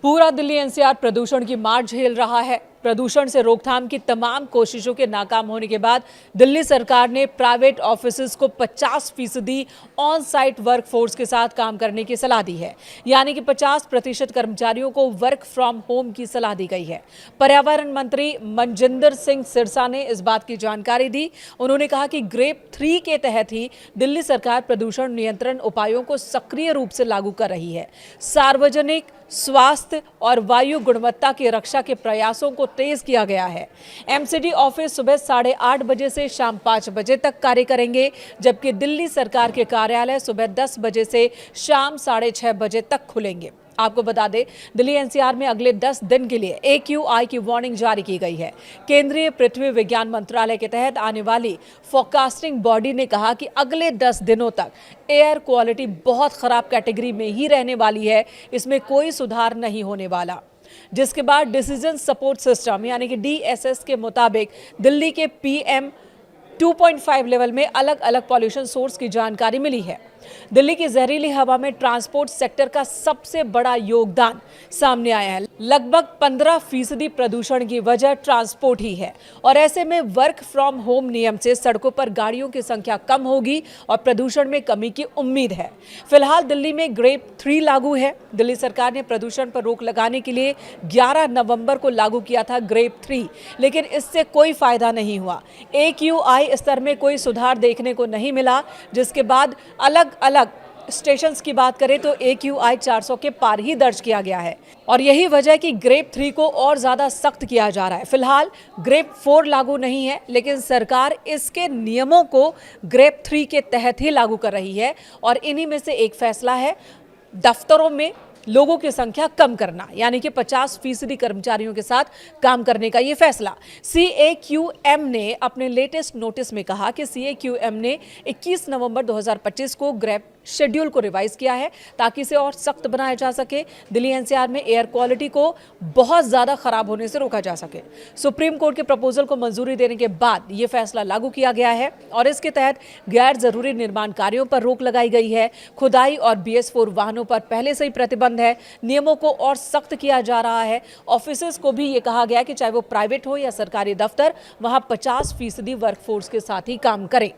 पूरा दिल्ली एनसीआर प्रदूषण की मार झेल रहा है। प्रदूषण से रोकथाम की तमाम कोशिशों के नाकाम होने के बाद दिल्ली सरकार ने प्राइवेट ऑफिसेज को 50% ऑन साइट वर्क फोर्स के साथ काम करने की सलाह दी है। यानी कि 50% कर्मचारियों को वर्क फ्रॉम होम की सलाह दी गई है। पर्यावरण मंत्री मनजिंदर सिंह सिरसा ने इस बात की जानकारी दी। उन्होंने कहा कि ग्रेप 3 के तहत ही दिल्ली सरकार प्रदूषण नियंत्रण उपायों को सक्रिय रूप से लागू कर रही है। सार्वजनिक स्वास्थ्य और वायु गुणवत्ता की रक्षा के प्रयासों को तेज किया गया है। एमसीडी ऑफिस सुबह 8:30 बजे से शाम 5 बजे तक कार्य करेंगे, जबकि दिल्ली सरकार के कार्यालय सुबह 10 बजे से शाम 6:30 बजे तक खुलेंगे। आपको बता दें, दिल्ली एनसीआर में अगले 10 दिन के लिए AQI की वार्निंग जारी की गई है। केंद्रीय पृथ्वी विज्ञान मंत्रालय के तहत आने वाली फोरकास्टिंग बॉडी ने कहा कि अगले 10 दिनों तक एयर क्वालिटी बहुत खराब कैटेगरी में ही रहने वाली है, इसमें कोई सुधार नहीं होने वाला। जिसके बाद डिसीजन सपोर्ट सिस्टम यानी कि DSS के मुताबिक दिल्ली के PM 2.5 लेवल में अलग अलग पॉल्यूशन सोर्स की जानकारी मिली है। दिल्ली की जहरीली हवा में ट्रांसपोर्ट सेक्टर का सबसे बड़ा योगदान सामने आया है। लगभग 15% प्रदूषण की वजह ट्रांसपोर्ट ही है और ऐसे में वर्क फ्रॉम होम नियम से सड़कों पर गाड़ियों की संख्या कम होगी और प्रदूषण में कमी की उम्मीद है। फिलहाल दिल्ली में ग्रेप 3 लागू है। दिल्ली सरकार ने प्रदूषण पर रोक लगाने के लिए 11 नवंबर को लागू किया था ग्रेप 3, लेकिन इससे कोई फायदा नहीं हुआ। AQI स्तर में कोई सुधार देखने को नहीं मिला, जिसके बाद अलग स्टेशंस की बात करें तो AQI 400 के पार ही दर्ज किया गया है और यही वजह है कि ग्रेप 3 को और ज्यादा सख्त किया जा रहा है। फिलहाल ग्रेप 4 लागू नहीं है, लेकिन सरकार इसके नियमों को ग्रेप 3 के तहत ही लागू कर रही है और इन्हीं में से एक फैसला है दफ्तरों में लोगों की संख्या कम करना, यानी कि 50% कर्मचारियों के साथ काम करने का ये फैसला। CAQM ने अपने लेटेस्ट नोटिस में कहा कि CAQM ने 21 नवंबर 2025 को ग्रेप शेड्यूल को रिवाइज किया है ताकि इसे और सख्त बनाया जा सके। दिल्ली एनसीआर में एयर क्वालिटी को बहुत ज्यादा खराब होने से रोका जा सके। सुप्रीम कोर्ट के प्रपोजल को मंजूरी देने के बाद यह फैसला लागू किया गया है और इसके तहत गैर जरूरी निर्माण कार्यों पर रोक लगाई गई है। खुदाई और BS4 वाहनों पर पहले से ही प्रतिबंध है। नियमों को और सख्त किया जा रहा है। ऑफिसेज को भी ये कहा गया कि चाहे वो प्राइवेट हो या सरकारी दफ्तर, वहां 50% वर्कफोर्स के साथ ही काम करें।